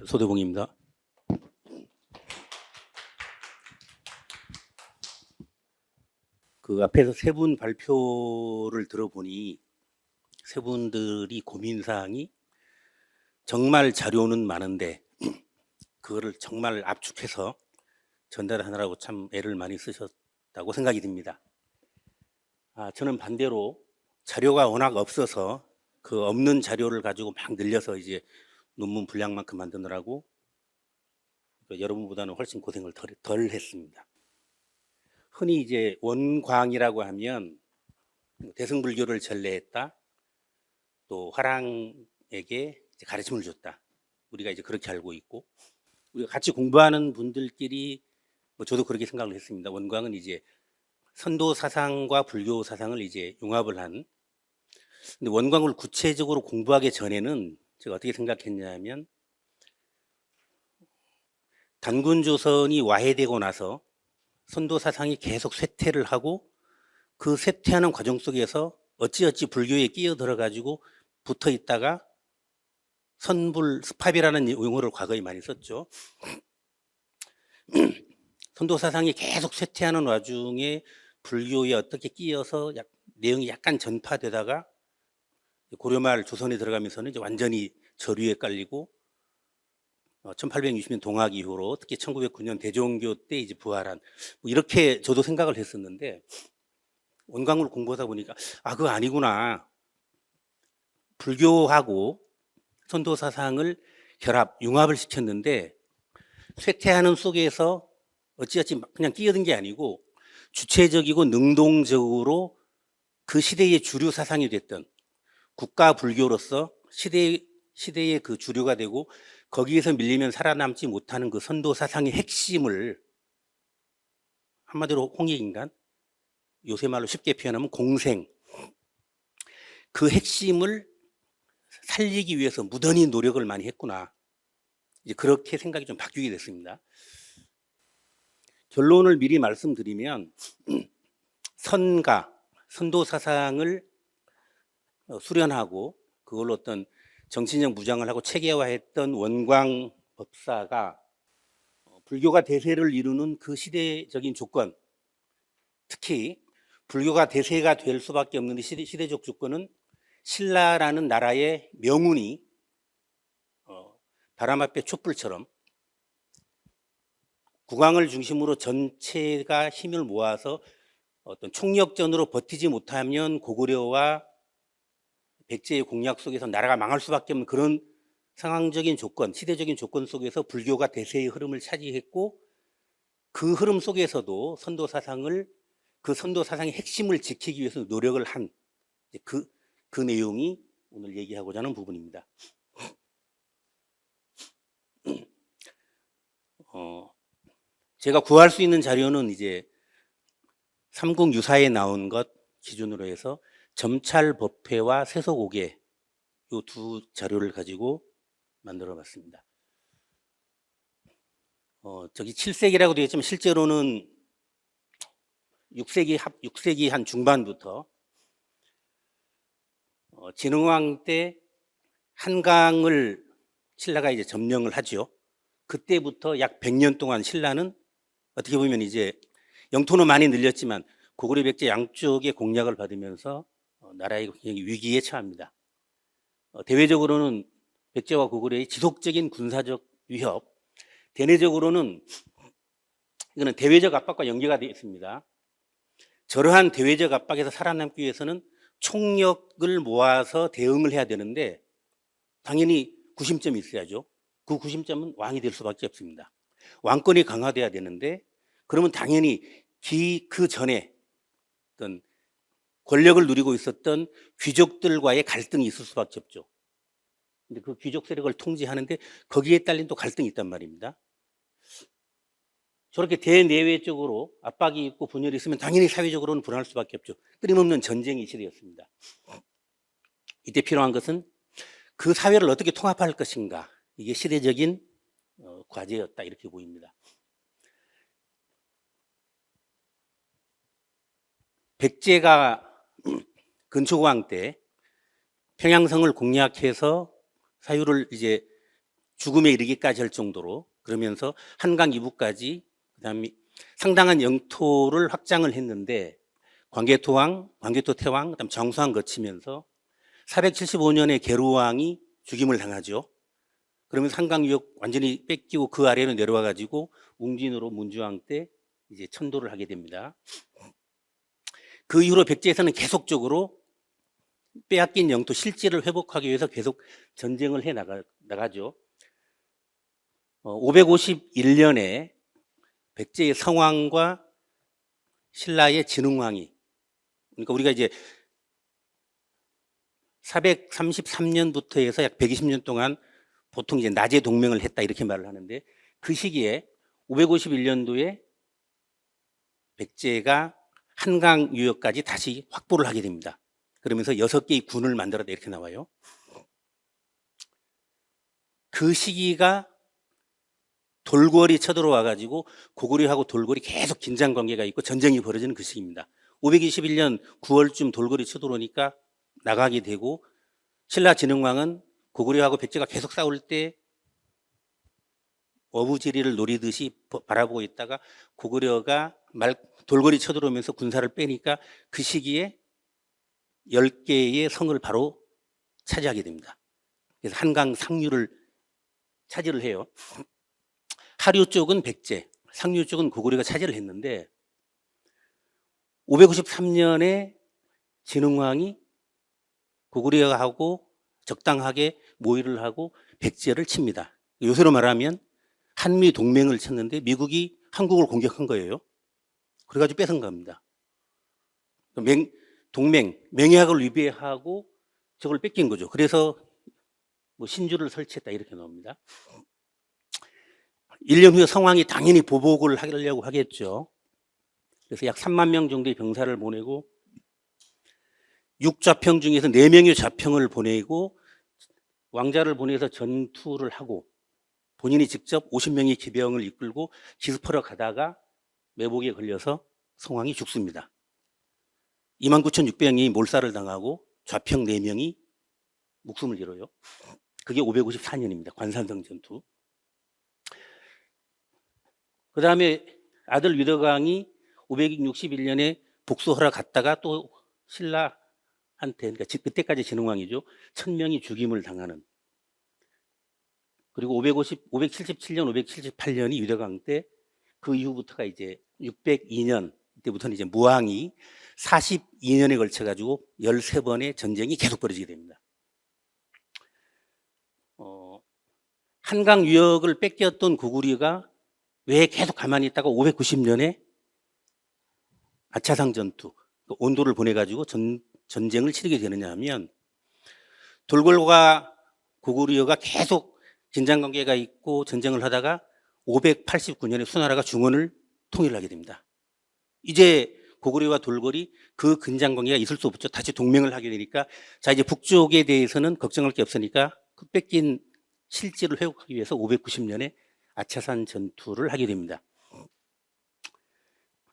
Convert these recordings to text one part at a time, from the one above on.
소대봉입니다. 그 앞에서 세 분 발표를 들어보니 세 분들이 고민사항이 정말 자료는 많은데 그거를 정말 압축해서 전달하느라고 참 애를 많이 쓰셨다고 생각이 듭니다. 저는 반대로 자료가 워낙 없어서 그 없는 자료를 가지고 막 늘려서 이제 논문 분량만큼 만드느라고 여러분보다는 훨씬 고생을 덜 했습니다. 흔히 이제 원광이라고 하면 대승불교를 전래했다, 또 화랑에게 가르침을 줬다. 우리가 이제 그렇게 알고 있고, 우리가 같이 공부하는 분들끼리 저도 그렇게 생각을 했습니다. 원광은 이제 선도 사상과 불교 사상을 이제 융합을 한. 근데 원광을 구체적으로 공부하기 전에는 제가 어떻게 생각했냐면, 단군조선이 와해되고 나서 선도 사상이 계속 쇠퇴를 하고 그 쇠퇴하는 과정 속에서 어찌어찌 불교에 끼어들어 가지고 붙어 있다가 선불 스팝이라는 용어를 과거에 많이 썼죠. 선도 사상이 계속 쇠퇴하는 와중에 불교에 어떻게 끼어서 내용이 약간 전파되다가 고려말 조선에 들어가면서는 이제 완전히 저류에 깔리고 1860년 동학 이후로 특히 1909년 대종교 때 이제 부활한, 이렇게 저도 생각을 했었는데 원광을 공부하다 보니까 그거 아니구나. 불교하고 선도 사상을 융합을 시켰는데 쇠퇴하는 속에서 어찌어찌 그냥 끼어든 게 아니고 주체적이고 능동적으로 그 시대의 주류 사상이 됐던 국가 불교로서 시대의 그 주류가 되고 거기에서 밀리면 살아남지 못하는 그 선도 사상의 핵심을, 한마디로 홍익인간, 요새 말로 쉽게 표현하면 공생, 그 핵심을 살리기 위해서 무던히 노력을 많이 했구나. 이제 그렇게 생각이 좀 바뀌게 됐습니다. 결론을 미리 말씀드리면 선도 사상을 수련하고 그걸로 어떤 정신적 무장을 하고 체계화했던 원광 법사가 불교가 대세를 이루는 그 시대적인 조건, 특히 불교가 대세가 될 수밖에 없는 시대적 조건은 신라라는 나라의 명운이 바람 앞에 촛불처럼 국왕을 중심으로 전체가 힘을 모아서 어떤 총력전으로 버티지 못하면 고구려와 백제의 공략 속에서 나라가 망할 수밖에 없는 그런 상황적인 조건, 시대적인 조건 속에서 불교가 대세의 흐름을 차지했고, 그 흐름 속에서도 그 선도 사상의 핵심을 지키기 위해서 노력을 한 그 내용이 오늘 얘기하고자 하는 부분입니다. 제가 구할 수 있는 자료는 이제 삼국유사에 나온 것 기준으로 해서 점찰법회와 세속오계, 이 두 자료를 가지고 만들어 봤습니다. 저기 7세기라고 되어 있지만 실제로는 6세기 한 중반부터 진흥왕 때 한강을 신라가 이제 점령을 하죠. 그때부터 약 100년 동안 신라는 어떻게 보면 이제 영토는 많이 늘렸지만 고구려 백제 양쪽의 공략을 받으면서 나라의 위기에 처합니다. 대외적으로는 백제와 고구려의 지속적인 군사적 위협, 대내적으로는 이거는 대외적 압박과 연계가 되어 있습니다. 저러한 대외적 압박에서 살아남기 위해서는 총력을 모아서 대응을 해야 되는데 당연히 구심점이 있어야죠. 그 구심점은 왕이 될 수밖에 없습니다. 왕권이 강화돼야 되는데 그러면 당연히 그 전에 어떤 권력을 누리고 있었던 귀족들과의 갈등이 있을 수밖에 없죠. 근데 그 귀족 세력을 통제하는데 거기에 딸린 또 갈등이 있단 말입니다. 저렇게 대내외적으로 압박이 있고 분열이 있으면 당연히 사회적으로는 불안할 수밖에 없죠. 끊임없는 전쟁이 시대였습니다. 이때 필요한 것은 그 사회를 어떻게 통합할 것인가, 이게 시대적인 과제였다, 이렇게 보입니다. 백제가 근초고왕 때 평양성을 공략해서 사유를 이제 죽음에 이르기까지 할 정도로, 그러면서 한강 이북까지 그다음에 상당한 영토를 확장을 했는데, 광개토왕, 광개토태왕, 그다음 정수왕 거치면서 475년에 계루왕이 죽임을 당하죠. 그러면서 한강 유역 완전히 뺏기고 그 아래로 내려와 가지고 웅진으로 문주왕 때 이제 천도를 하게 됩니다. 그 이후로 백제에서는 계속적으로 빼앗긴 영토 실질을 회복하기 위해서 계속 전쟁을 해 나가죠. 551년에 백제의 성왕과 신라의 진흥왕이, 그러니까 우리가 이제 433년부터 해서 약 120년 동안 보통 이제 낮에 동맹을 했다 이렇게 말을 하는데, 그 시기에 551년도에 백제가 한강 유역까지 다시 확보를 하게 됩니다. 그러면서 6개의 군을 만들었다 이렇게 나와요. 그 시기가 돌궐이 쳐들어와 가지고 고구려하고 돌궐이 계속 긴장 관계가 있고 전쟁이 벌어지는 그 시기입니다. 521년 9월쯤 돌궐이 쳐들어오니까 나가게 되고, 신라 진흥왕은 고구려하고 백제가 계속 싸울 때 어부지리를 노리듯이 바라보고 있다가 고구려가 돌궐이 쳐들어오면서 군사를 빼니까 그 시기에 10개의 성을 바로 차지하게 됩니다. 그래서 한강 상류를 차지를 해요. 하류 쪽은 백제, 상류 쪽은 고구려가 차지를 했는데, 553년에 진흥왕이 고구려하고 적당하게 모의를 하고 백제를 칩니다. 요새로 말하면 한미 동맹을 쳤는데 미국이 한국을 공격한 거예요. 그래가지고 뺏은 겁니다. 동맹, 맹약을 위배하고 저걸 뺏긴 거죠. 그래서 뭐 신주를 설치했다 이렇게 나옵니다. 1년 후에 성왕이 당연히 보복을 하려고 하겠죠. 그래서 약 3만 명 정도의 병사를 보내고 6좌평 중에서 4명의 좌평을 보내고 왕자를 보내서 전투를 하고 본인이 직접 50명의 기병을 이끌고 기습하러 가다가 매복에 걸려서 성왕이 죽습니다. 29,600명이 몰살을 당하고 좌평 4명이 목숨을 잃어요. 그게 554년입니다. 관산성 전투. 그 다음에 아들 위덕왕이 561년에 복수하러 갔다가 또 신라한테, 그러니까 그때까지 진흥왕이죠, 1000명이 죽임을 당하는. 그리고 577년, 578년이 위덕왕 때, 그 이후부터가 이제 602년 때부터는 이제 무왕이 42년에 걸쳐가지고 13번의 전쟁이 계속 벌어지게 됩니다. 한강 유역을 뺏겼던 고구려가 왜 계속 가만히 있다가 590년에 아차상 전투, 온도를 보내가지고 전쟁을 치르게 되느냐 하면, 돌궐과 고구려가 계속 긴장관계가 있고 전쟁을 하다가 589년에 수나라가 중원을 통일하게 됩니다. 이제 고구려와 돌궐이 그 긴장관계가 있을 수 없죠. 다시 동맹을 하게 되니까, 자 이제 북쪽에 대해서는 걱정할 게 없으니까 그 뺏긴 실질을 회복하기 위해서 590년에 아차산 전투를 하게 됩니다.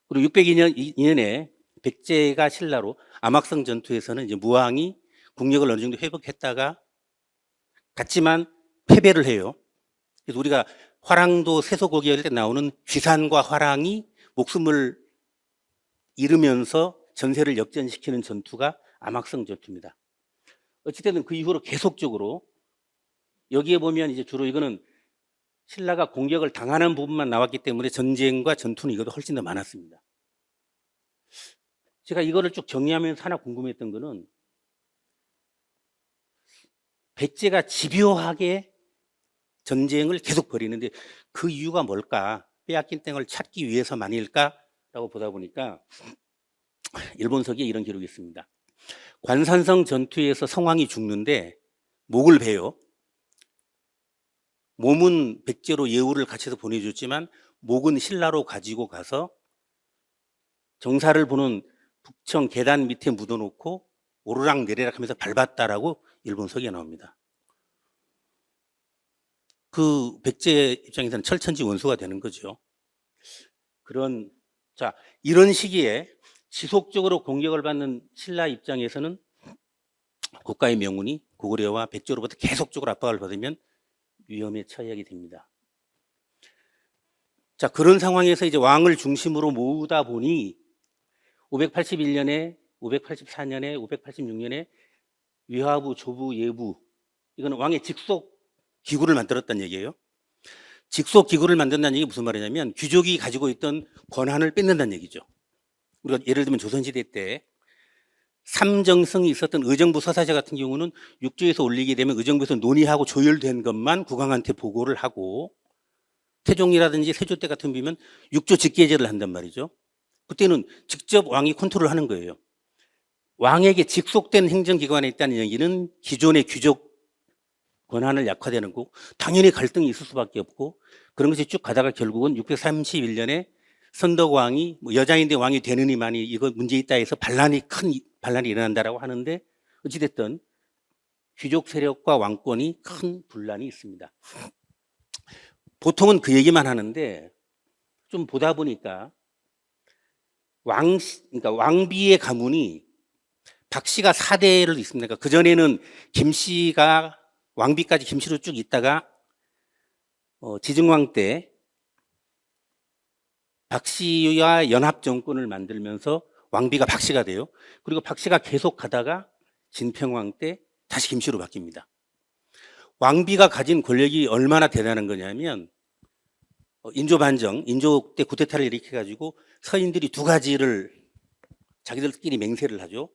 그리고 602년에 백제가 신라로 암악성 전투에서는 이제 무왕이 국력을 어느 정도 회복했다가 갔지만 패배를 해요. 그래서 우리가 화랑도 세소고기 할 때 나오는 귀산과 화랑이 목숨을 잃으면서 전세를 역전시키는 전투가 암악성 전투입니다. 어찌됐든 그 이후로 계속적으로, 여기에 보면 이제 주로 이거는 신라가 공격을 당하는 부분만 나왔기 때문에 전쟁과 전투는 이것도 훨씬 더 많았습니다. 제가 이거를 쭉 정리하면서 하나 궁금했던 거는, 백제가 집요하게 전쟁을 계속 벌이는데 그 이유가 뭘까? 빼앗긴 땅을 찾기 위해서만일까라고 보다 보니까 일본서기에 이런 기록이 있습니다. 관산성 전투에서 성왕이 죽는데 목을 베요. 몸은 백제로 예우를 갖춰서 보내줬지만 목은 신라로 가지고 가서 정사를 보는 북청 계단 밑에 묻어놓고 오르락 내리락 하면서 밟았다라고 일본서기에 나옵니다. 그 백제 입장에서는 철천지 원수가 되는 거죠. 이런 시기에 지속적으로 공격을 받는 신라 입장에서는 국가의 명운이 고구려와 백제로부터 계속적으로 압박을 받으면 위험에 처하게 됩니다. 자, 그런 상황에서 이제 왕을 중심으로 모으다 보니 581년에, 584년에, 586년에 위화부, 조부, 예부, 이거는 왕의 직속 기구를 만들었다는 얘기예요. 직속 기구를 만든다는 얘기 무슨 말이냐면 귀족이 가지고 있던 권한을 뺏는다는 얘기죠. 우리가 예를 들면 조선시대 때 삼정성이 있었던 의정부 서사자 같은 경우는 육조에서 올리게 되면 의정부에서 논의하고 조율된 것만 국왕한테 보고를 하고, 태종이라든지 세조 때 같은 경우면 육조 직계제를 한단 말이죠. 그때는 직접 왕이 컨트롤을 하는 거예요. 왕에게 직속된 행정기관에 있다는 얘기는 기존의 귀족 권한을 약화되는 거고, 당연히 갈등이 있을 수밖에 없고, 그런 것이 쭉 가다가 결국은 631년에 선덕왕이 여자인데 왕이 되느니만이 이거 문제 있다 해서 큰 반란이 일어난다라고 하는데, 어찌됐든 귀족 세력과 왕권이 큰 분란이 있습니다. 보통은 그 얘기만 하는데 좀 보다 보니까 그러니까 왕비의 가문이 박씨가 4대를 있습니다. 그러니까 그전에는 김씨가 왕비까지 김씨로 쭉 있다가 지증왕 때 박씨와 연합 정권을 만들면서 왕비가 박씨가 돼요. 그리고 박씨가 계속 가다가 진평왕 때 다시 김씨로 바뀝니다. 왕비가 가진 권력이 얼마나 대단한 거냐면 인조 반정, 인조 때 쿠데타를 일으켜가지고 서인들이 두 가지를 자기들끼리 맹세를 하죠.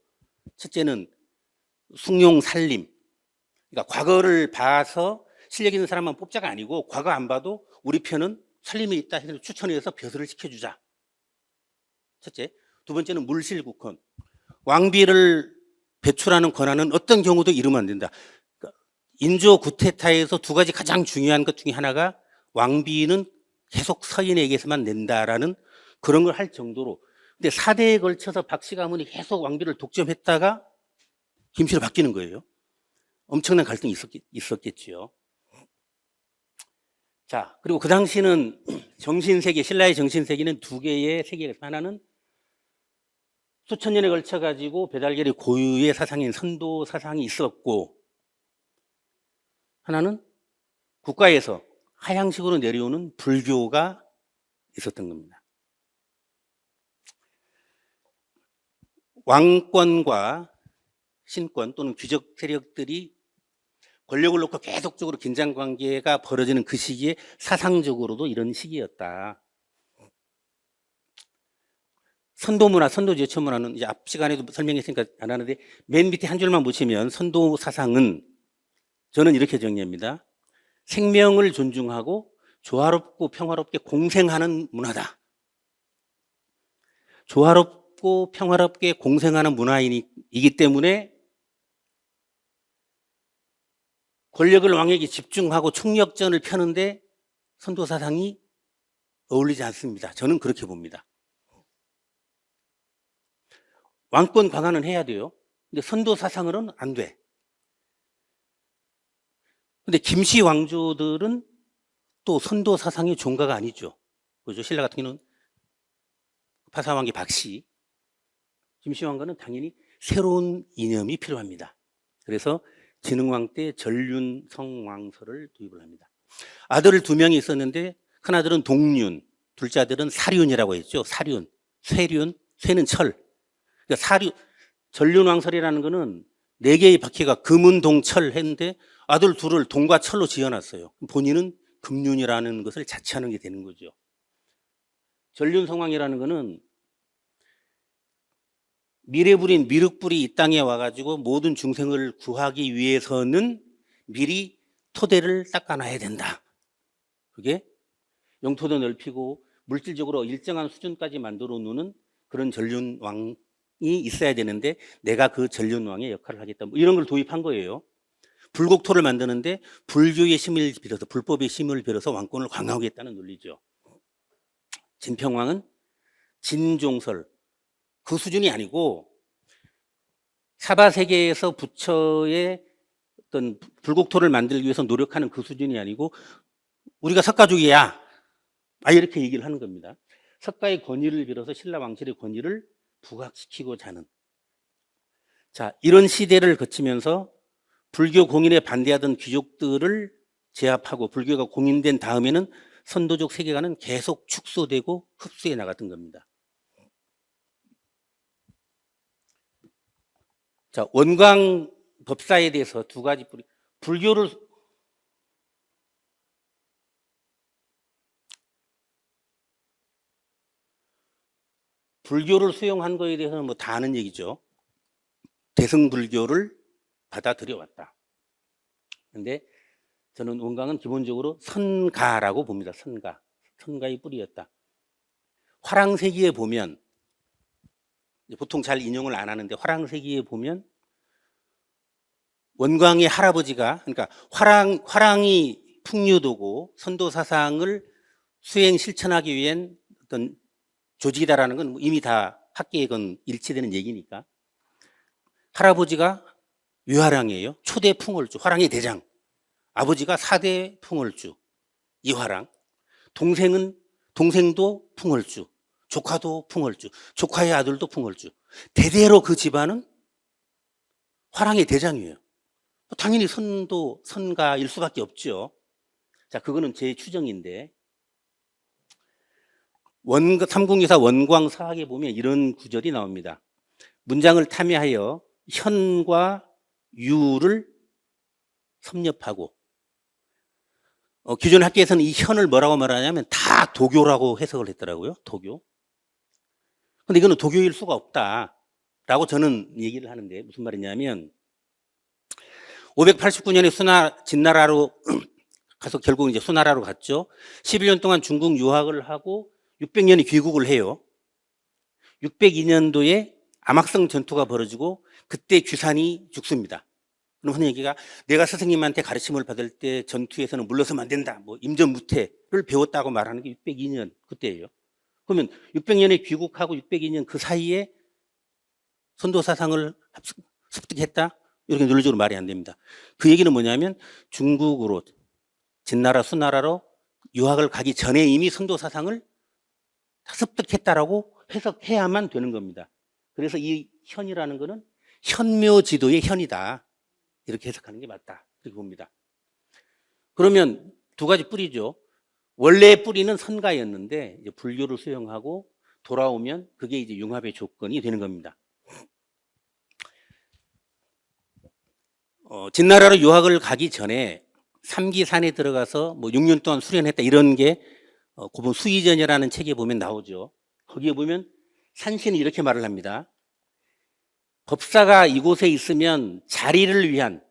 첫째는 숭용 살림. 그러니까 과거를 봐서 실력 있는 사람만 뽑자가 아니고 과거 안 봐도 우리 편은 살림이 있다 해서 추천해서 벼슬을 시켜주자. 첫째. 두 번째는 물실국헌. 왕비를 배출하는 권한은 어떤 경우도 이루면 안 된다. 그러니까 인조 쿠데타에서 두 가지 가장 중요한 것 중에 하나가 왕비는 계속 서인에게서만 낸다라는 그런 걸 할 정도로. 근데 4대에 걸쳐서 박씨 가문이 계속 왕비를 독점했다가 김씨로 바뀌는 거예요. 엄청난 갈등이 있었겠지요. 자, 그리고 그 당시는 정신세계, 신라의 정신세계는 두 개의 세계가 있어요. 하나는 수천 년에 걸쳐 가지고 배달결의 고유의 사상인 선도 사상이 있었고, 하나는 국가에서 하향식으로 내려오는 불교가 있었던 겁니다. 왕권과 신권 또는 귀족 세력들이 권력을 놓고 계속적으로 긴장 관계가 벌어지는 그 시기에 사상적으로도 이런 시기였다. 선도문화, 선도제처문화는 이제 앞 시간에도 설명했으니까 안 하는데 맨 밑에 한 줄만 보시면 선도 사상은 저는 이렇게 정리합니다. 생명을 존중하고 조화롭고 평화롭게 공생하는 문화다. 조화롭고 평화롭게 공생하는 문화이기 때문에 권력을 왕에게 집중하고 총력전을 펴는데 선도 사상이 어울리지 않습니다. 저는 그렇게 봅니다. 왕권 강화는 해야 돼요. 근데 선도 사상으로는 안 돼. 근데 김씨 왕조들은 또 선도 사상의 종가가 아니죠. 그죠? 신라 같은 경우는 파사왕기 박씨, 김씨 왕가는 당연히 새로운 이념이 필요합니다. 그래서 진흥왕 때 전륜성왕서를 도입을 합니다. 아들을 2명이 있었는데 큰 아들은 동륜, 둘째 아들은 사륜이라고 했죠. 사륜, 쇠륜, 쇠는 철. 그러니까 전륜왕설이라는 거는 4개의 바퀴가 금은 동철 했는데 아들 둘을 동과 철로 지어놨어요. 본인은 금륜이라는 것을 자처하는 게 되는 거죠. 전륜성왕이라는 거는 미래불인 미륵불이 이 땅에 와가지고 모든 중생을 구하기 위해서는 미리 토대를 닦아놔야 된다. 그게 영토도 넓히고 물질적으로 일정한 수준까지 만들어 놓는 그런 전륜왕이 있어야 되는데 내가 그 전륜왕의 역할을 하겠다. 이런 걸 도입한 거예요. 불국토를 만드는데 불교의 힘을 빌어서, 불법의 힘을 빌어서 왕권을 강화하겠다는 논리죠. 진평왕은 진종설, 그 수준이 아니고 사바세계에서 부처의 어떤 불국토를 만들기 위해서 노력하는 그 수준이 아니고 우리가 석가족이야. 이렇게 얘기를 하는 겁니다. 석가의 권위를 빌어서 신라 왕실의 권위를 부각시키고자 하는. 자, 이런 시대를 거치면서 불교 공인에 반대하던 귀족들을 제압하고 불교가 공인된 다음에는 선도적 세계관은 계속 축소되고 흡수해 나갔던 겁니다. 자, 원광 법사에 대해서 두 가지 뿌리. 불교를 수용한 거에 대해서는 뭐 다 아는 얘기죠. 대승불교를 받아들여왔다. 그런데 저는 원광은 기본적으로 선가라고 봅니다. 선가의 뿌리였다. 화랑세기에 보면, 보통 잘 인용을 안 하는데 화랑세기에 보면 원광의 할아버지가, 그러니까 화랑이 풍류도고 선도 사상을 수행 실천하기 위한 어떤 조직이다라는 건 이미 다 학계에 건 일치되는 얘기니까. 할아버지가 유화랑이에요. 초대 풍월주, 화랑의 대장. 아버지가 4대 풍월주, 이화랑. 동생도 풍월주, 조카도 풍월주, 조카의 아들도 풍월주. 대대로 그 집안은 화랑의 대장이에요. 당연히 선가일 수밖에 없죠. 자, 그거는 제 추정인데, 삼국유사 원광사학에 보면 이런 구절이 나옵니다. 문장을 탐해하여 현과 유를 섭렵하고, 기존 학계에서는 이 현을 뭐라고 말하냐면 다 도교라고 해석을 했더라고요. 도교. 근데 이거는 도교일 수가 없다라고 저는 얘기를 하는데, 무슨 말이냐면 589년에 진나라로 가서 결국 이제 수나라로 갔죠. 11년 동안 중국 유학을 하고 600년이 귀국을 해요. 602년도에 암학성 전투가 벌어지고 그때 규산이 죽습니다. 그럼 하는 얘기가, 내가 스승님한테 가르침을 받을 때 전투에서는 물러서면 안 된다, 뭐 임전무태를 배웠다고 말하는 게 602년 그때예요. 그러면 600년에 귀국하고 602년 그 사이에 선도 사상을 습득했다? 이렇게 논리적으로 말이 안 됩니다. 그 얘기는 뭐냐면 중국으로, 진나라, 수나라로 유학을 가기 전에 이미 선도 사상을 습득했다라고 해석해야만 되는 겁니다. 그래서 이 현이라는 거는 현묘지도의 현이다, 이렇게 해석하는 게 맞다, 이렇게 봅니다. 그러면 두 가지 뿌리죠. 원래 뿌리는 선가였는데 이제 불교를 수용하고 돌아오면 그게 이제 융합의 조건이 되는 겁니다. 진나라로 유학을 가기 전에 삼기산에 들어가서 뭐 6년 동안 수련했다, 이런 게 고분 수의전이라는 책에 보면 나오죠. 거기에 보면 산신이 이렇게 말을 합니다. 법사가 이곳에 있으면 자리를 위한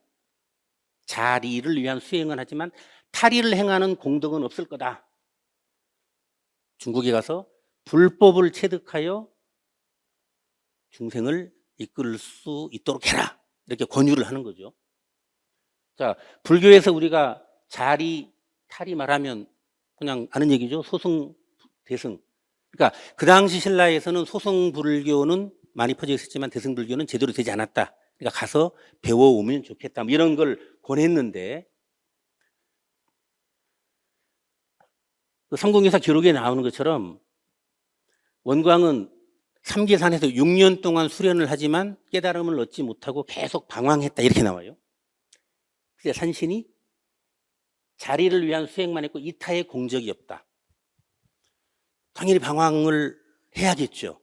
수행은 하지만 탈의를 행하는 공덕은 없을 거다. 중국에 가서 불법을 체득하여 중생을 이끌 수 있도록 해라, 이렇게 권유를 하는 거죠. 자, 불교에서 우리가 탈의 말하면 그냥 아는 얘기죠. 소승, 대승. 그러니까 그 당시 신라에서는 소승 불교는 많이 퍼져 있었지만 대승 불교는 제대로 되지 않았다. 그러니까 가서 배워오면 좋겠다, 뭐 이런 걸 권했는데, 그 삼국유사 기록에 나오는 것처럼 원광은 삼계산에서 6년 동안 수련을 하지만 깨달음을 얻지 못하고 계속 방황했다, 이렇게 나와요. 그래서 산신이 자리를 위한 수행만 했고 이타의 공적이 없다. 당연히 방황을 해야겠죠.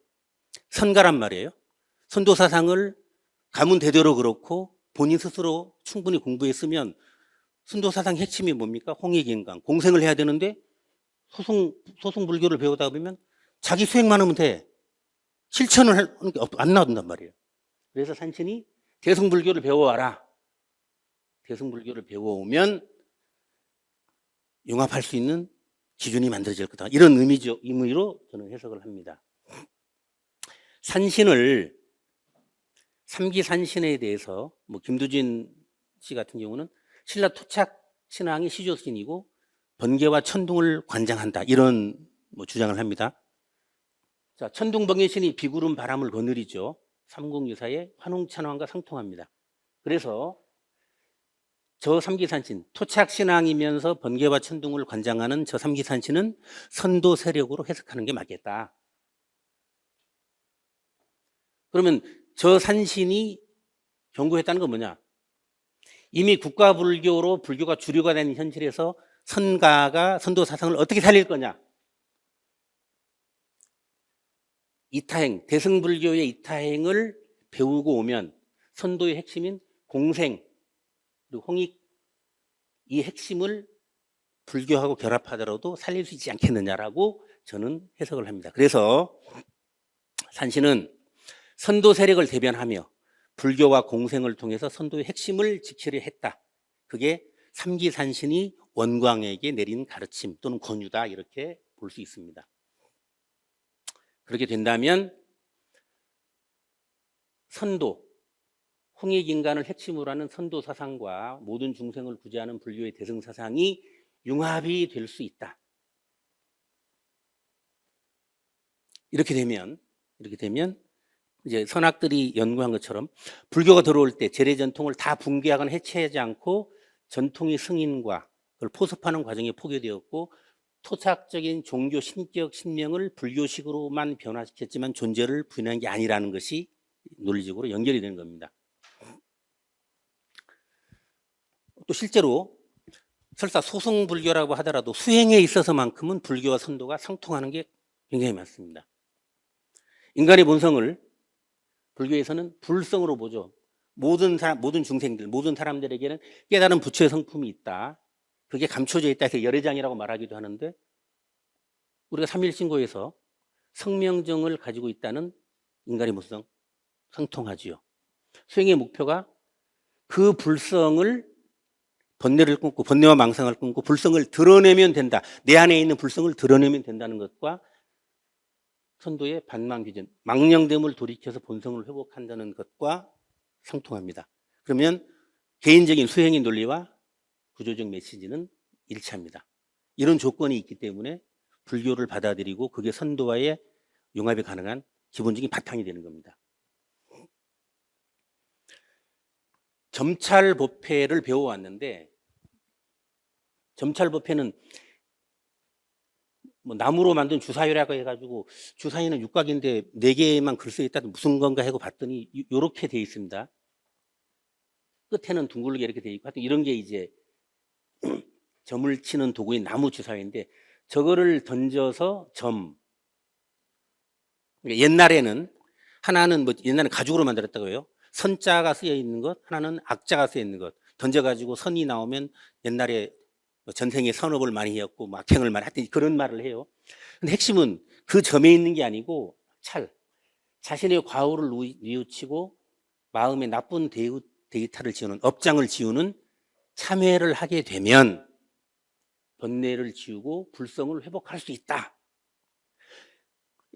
선가란 말이에요. 선도사상을 가문대대로 그렇고 본인 스스로 충분히 공부했으면 선도사상 핵심이 뭡니까? 홍익인강, 공생을 해야 되는데 소승불교를 배우다 보면 자기 수행만 하면 돼. 실천을 하는 게 안 나온단 말이에요. 그래서 산신이 대승불교를 배워와라. 대승불교를 배워오면 융합할 수 있는 기준이 만들어질 거다, 이런 의미로 저는 해석을 합니다. 산신을, 삼기산신에 대해서 뭐 김두진 씨 같은 경우는 신라 토착 신앙이 시조신이고 번개와 천둥을 관장한다, 이런 뭐 주장을 합니다. 자, 천둥번개신이 비구름 바람을 거느리죠. 삼국유사의 환웅찬왕과 상통합니다. 그래서 저 삼기산신, 토착신앙이면서 번개와 천둥을 관장하는 저 삼기산신은 선도 세력으로 해석하는 게 맞겠다. 그러면 저 산신이 경고했다는 건 뭐냐? 이미 국가불교로 불교가 주류가 된 현실에서 선가가 선도 사상을 어떻게 살릴 거냐? 이타행, 대승불교의 이타행을 배우고 오면 선도의 핵심인 공생, 그리고 홍익, 이 핵심을 불교하고 결합하더라도 살릴 수 있지 않겠느냐라고 저는 해석을 합니다. 그래서 산신은 선도 세력을 대변하며 불교와 공생을 통해서 선도의 핵심을 지키려 했다. 그게 삼기산신이 원광에게 내린 가르침 또는 권유다, 이렇게 볼 수 있습니다. 그렇게 된다면 선도, 홍익인간을 핵심으로 하는 선도 사상과 모든 중생을 구제하는 불교의 대승 사상이 융합이 될 수 있다. 이렇게 되면 이제 선학들이 연구한 것처럼 불교가 들어올 때 재래 전통을 다 붕괴하거나 해체하지 않고 전통의 승인과 그걸 포섭하는 과정이 포기되었고, 토착적인 종교 신격 신명을 불교식으로만 변화시켰지만 존재를 부인한 게 아니라는 것이 논리적으로 연결이 되는 겁니다. 또 실제로 설사 소승불교라고 하더라도 수행에 있어서만큼은 불교와 선도가 상통하는 게 굉장히 많습니다. 인간의 본성을 불교에서는 불성으로 보죠. 모든 중생들, 모든 사람들에게는 깨달은 부처의 성품이 있다. 그게 감춰져 있다 해서 열애장이라고 말하기도 하는데, 우리가 삼일신고에서 성명정을 가지고 있다는 인간의 본성 상통하지요. 수행의 목표가 그 불성을, 번뇌를 끊고 번뇌와 망상을 끊고 불성을 드러내면 된다. 내 안에 있는 불성을 드러내면 된다는 것과 선도의 반망귀전, 망령됨을 돌이켜서 본성을 회복한다는 것과 상통합니다. 그러면 개인적인 수행의 논리와 구조적 메시지는 일치합니다. 이런 조건이 있기 때문에 불교를 받아들이고 그게 선도와의 융합이 가능한 기본적인 바탕이 되는 겁니다. 점찰법회를 배워왔는데, 점찰법회는 뭐 나무로 만든 주사위라고 해가지고 주사위는 육각인데 4개만 글 써 있다 무슨 건가 하고 봤더니 이렇게 돼 있습니다. 끝에는 둥글게 이렇게 돼 있고, 하여튼 이런 게 이제 점을 치는 도구인 나무 주사위인데, 저거를 던져서 그러니까 옛날에는 하나는 옛날에 가죽으로 만들었다고 해요. 선자가 쓰여 있는 것, 하나는 악자가 쓰여 있는 것 던져가지고 선이 나오면 옛날에 전생에 선업을 많이 했고 악행을 많이 했더니 그런 말을 해요. 근데 핵심은 그 점에 있는 게 아니고 자신의 과오를 뉘우치고 마음에 나쁜 데이터를 지우는, 업장을 지우는 참회를 하게 되면 번뇌를 지우고 불성을 회복할 수 있다.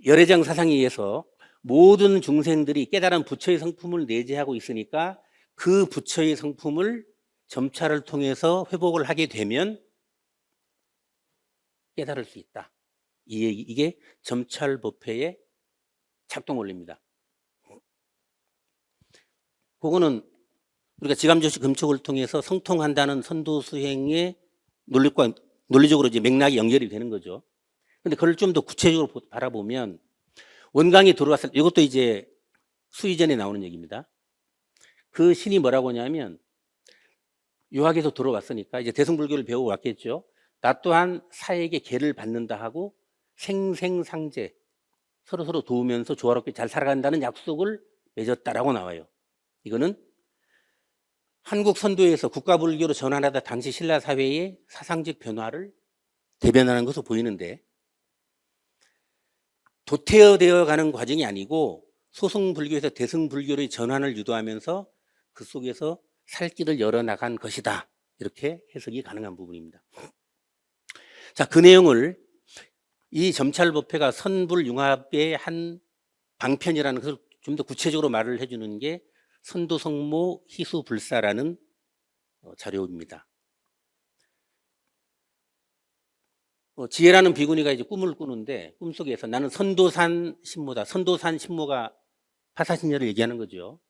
열애장 사상에 의해서 모든 중생들이 깨달은 부처의 성품을 내재하고 있으니까 그 부처의 성품을 점찰을 통해서 회복을 하게 되면 깨달을 수 있다. 이게 점찰법회의 작동 원리입니다. 그거는 우리가 지감조시 금촉을 통해서 성통한다는 선도 수행의 논리적으로 이제 맥락이 연결이 되는 거죠. 근데 그걸 좀 더 구체적으로 바라보면, 원광이 들어왔을 때, 이것도 이제 수의전에 나오는 얘기입니다. 그 신이 뭐라고 하냐면, 유학에서 들어왔으니까 이제 대승불교를 배워왔겠죠. 나 또한 사에게 계를 받는다 하고 생생상제, 서로 도우면서 조화롭게 잘 살아간다는 약속을 맺었다라고 나와요. 이거는 한국 선도에서 국가불교로 전환하다 당시 신라 사회의 사상적 변화를 대변하는 것으로 보이는데, 도태되어 가는 과정이 아니고 소승불교에서 대승불교의 전환을 유도하면서 그 속에서 살 길을 열어나간 것이다. 이렇게 해석이 가능한 부분입니다. 자, 그 내용을 이 점찰법회가 선불융합의 한 방편이라는 것을 좀 더 구체적으로 말을 해주는 게 선도성모 희수불사라는 자료입니다. 지혜라는 비구니가 이제 꿈을 꾸는데, 꿈속에서 나는 선도산 신모다. 선도산 신모가 파사신녀를 얘기하는 거죠.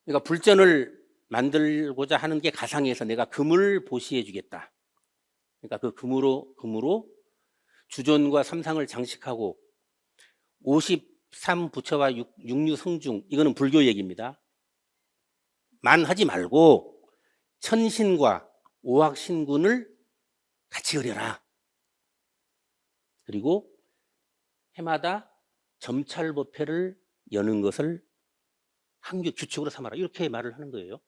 그러니까 불전을 만들고자 하는 게 가상에서 내가 금을 보시해 주겠다. 그러니까 그 금으로 주존과 삼상을 장식하고 53부처와 66성중, 이거는 불교 얘기입니다. 만 하지 말고 천신과 오악신군을 같이 그려라. 그리고 해마다 점찰법회를 여는 것을 한교 규칙으로 삼아라. 이렇게 말을 하는 거예요.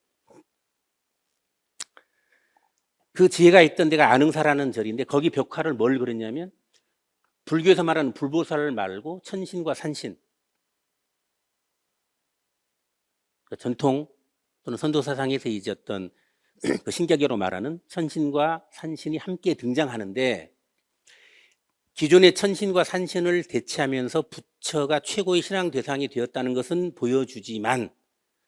그 지혜가 있던 데가 안흥사라는 절인데 거기 벽화를 뭘 그렸냐면 불교에서 말하는 불보살을 말고 천신과 산신, 전통 또는 선도사상에서 이제 어떤 그 신격으로 말하는 천신과 산신이 함께 등장하는데 기존의 천신과 산신을 대체하면서 부처가 최고의 신앙 대상이 되었다는 것은 보여주지만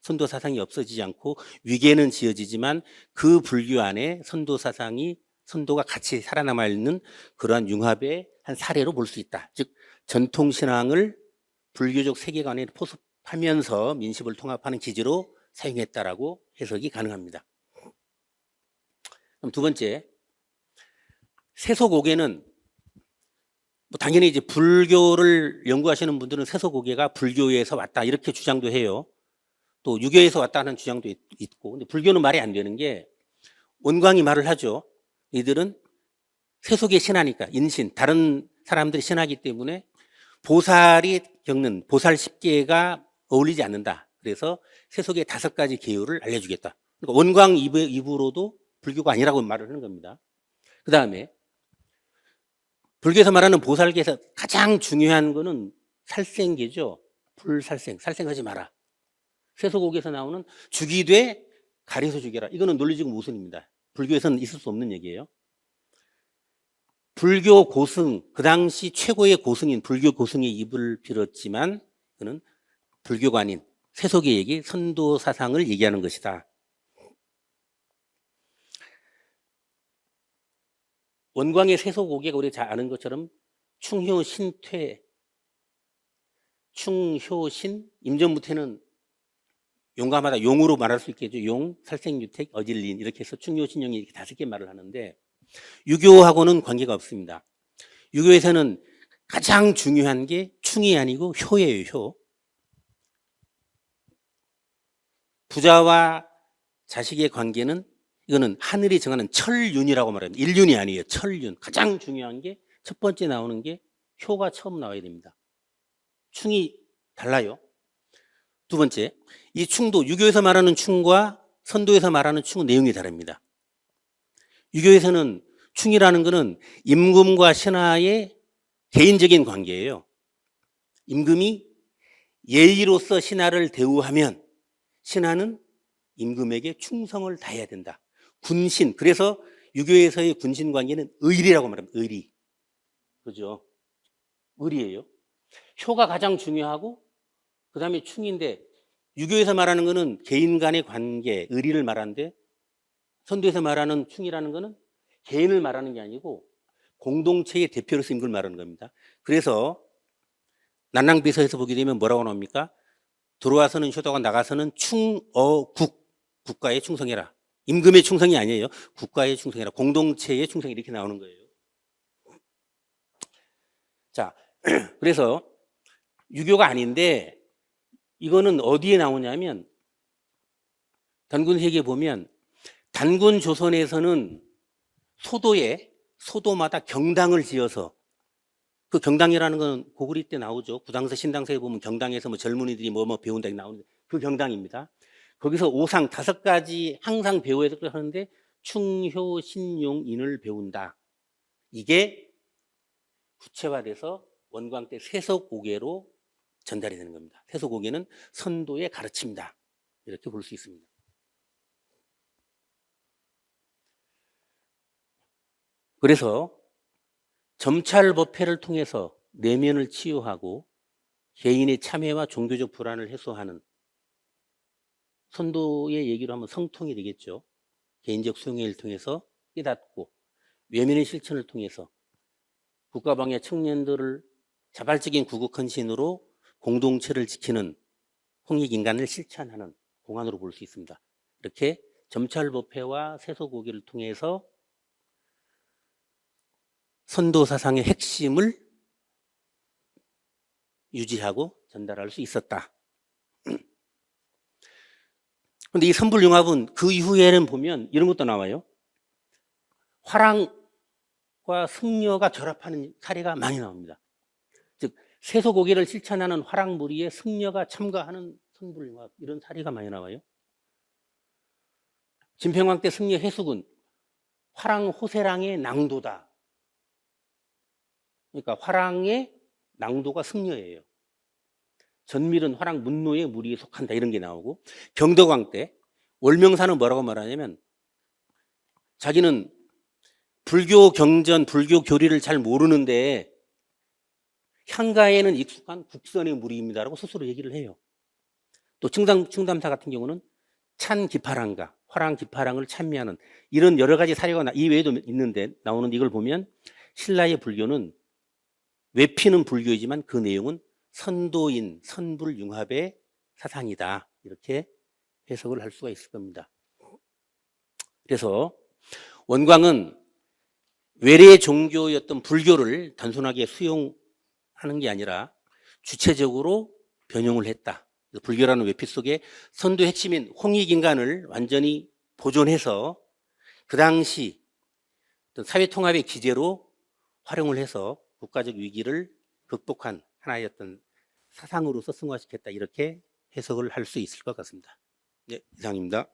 선도사상이 없어지지 않고 위계는 지어지지만 그 불교 안에 선도가 같이 살아남아 있는 그러한 융합의 한 사례로 볼 수 있다. 즉 전통신앙을 불교적 세계관에 포섭하면서 민심을 통합하는 기제로 사용했다라고 해석이 가능합니다. 그럼 두 번째, 세속오계는 당연히 이제 불교를 연구하시는 분들은 세속오계가 불교에서 왔다 이렇게 주장도 해요. 또 유교에서 왔다는 주장도 있고, 근데 불교는 말이 안 되는 게 원광이 말을 하죠. 이들은 세속의 신하니까 인신, 다른 사람들이 신하기 때문에 보살이 겪는 보살 10계가 어울리지 않는다. 그래서 세속의 5가지 계율을 알려주겠다. 그러니까 원광 입으로도 불교가 아니라고 말을 하는 겁니다. 그 다음에 불교에서 말하는 보살계에서 가장 중요한 거는 살생계죠. 불살생, 살생하지 마라. 세속옥에서 나오는 죽이되 가려서 죽여라. 이거는 논리적 모순입니다. 불교에서는 있을 수 없는 얘기예요. 불교 고승, 그 당시 최고의 고승인 불교 고승의 입을 빌었지만 그는 불교가 아닌 세속의 얘기, 선도 사상을 얘기하는 것이다. 원광의 세속오계가 우리가 잘 아는 것처럼 충효신퇴, 충효신, 임전무퇴는 용감하다, 용으로 말할 수 있겠죠. 용, 살생유택, 어질린 이렇게 해서 충효신용이 이렇게 5개 말을 하는데 유교하고는 관계가 없습니다. 유교에서는 가장 중요한 게 충이 아니고 효예요. 효. 부자와 자식의 관계는 이거는 하늘이 정하는 철윤이라고 말합니다. 일윤이 아니에요. 철윤. 가장 중요한 게 첫 번째 나오는 게 효가 처음 나와야 됩니다. 충이 달라요. 두 번째, 이 충도 유교에서 말하는 충과 선도에서 말하는 충은 내용이 다릅니다. 유교에서는 충이라는 것은 임금과 신하의 개인적인 관계예요. 임금이 예의로서 신하를 대우하면 신하는 임금에게 충성을 다해야 된다. 군신, 그래서 유교에서의 군신 관계는 의리라고 말합니다. 의리. 그죠? 의리예요. 효가 가장 중요하고 그 다음에 충인데 유교에서 말하는 것은 개인 간의 관계, 의리를 말하는데 선도에서 말하는 충이라는 것은 개인을 말하는 게 아니고 공동체의 대표로서 임금을 말하는 겁니다. 그래서 난랑비서에서 보게 되면 뭐라고 나옵니까? 들어와서는 효도가 나가서는 충어국, 국가에 충성해라. 임금의 충성이 아니에요. 국가에 충성해라. 공동체의 충성이 이렇게 나오는 거예요. 자, 그래서 유교가 아닌데 이거는 어디에 나오냐면 단군세계에 보면 단군 조선에서는 소도마다 경당을 지어서 그 경당이라는 건 고구리 때 나오죠. 구당서 신당서에 보면 경당에서 뭐 젊은이들이 뭐 배운다 나오는데 그 경당입니다. 거기서 오상 5가지 항상 배워야 될 걸 하는데 충효 신용인을 배운다. 이게 구체화돼서 원광 때 세속오계로 전달이 되는 겁니다. 세속오계는 선도의 가르침이다. 이렇게 볼 수 있습니다. 그래서 점찰법회를 통해서 내면을 치유하고 개인의 참회와 종교적 불안을 해소하는 선도의 얘기로 하면 성통이 되겠죠. 개인적 수행을 통해서 깨닫고 외면의 실천을 통해서 국가방해 청년들을 자발적인 구국헌신으로 공동체를 지키는 홍익인간을 실천하는 공안으로 볼 수 있습니다. 이렇게 점찰법회와 세속오계를 통해서 선도사상의 핵심을 유지하고 전달할 수 있었다. 그런데 이 선불융합은 그 이후에는 보면 이런 것도 나와요. 화랑과 승려가 결합하는 사례가 많이 나옵니다. 즉 세소고기를 실천하는 화랑 무리에 승려가 참가하는 선불융합, 이런 사례가 많이 나와요. 진평왕 때 승려 해숙은 화랑 호세랑의 낭도다. 그러니까 화랑의 낭도가 승려예요. 전밀은 화랑 문노의 무리에 속한다, 이런 게 나오고, 경덕왕 때 월명사는 뭐라고 말하냐면 자기는 불교 경전, 불교 교리를 잘 모르는데 향가에는 익숙한 국선의 무리입니다라고 스스로 얘기를 해요. 또 충담사 같은 경우는 찬 기파랑가, 화랑 기파랑을 찬미하는 이런 여러 가지 사례가 이 외에도 있는데 나오는데, 이걸 보면 신라의 불교는 외피는 불교이지만 그 내용은 선도인, 선불융합의 사상이다, 이렇게 해석을 할 수가 있을 겁니다. 그래서 원광은 외래 종교였던 불교를 단순하게 수용하는 게 아니라 주체적으로 변형을 했다. 불교라는 외피 속에 선도의 핵심인 홍익인간을 완전히 보존해서 그 당시 어떤 사회통합의 기제로 활용을 해서 국가적 위기를 극복한 하나의 어떤 사상으로서 승화시켰다, 이렇게 해석을 할 수 있을 것 같습니다. 네, 이상입니다.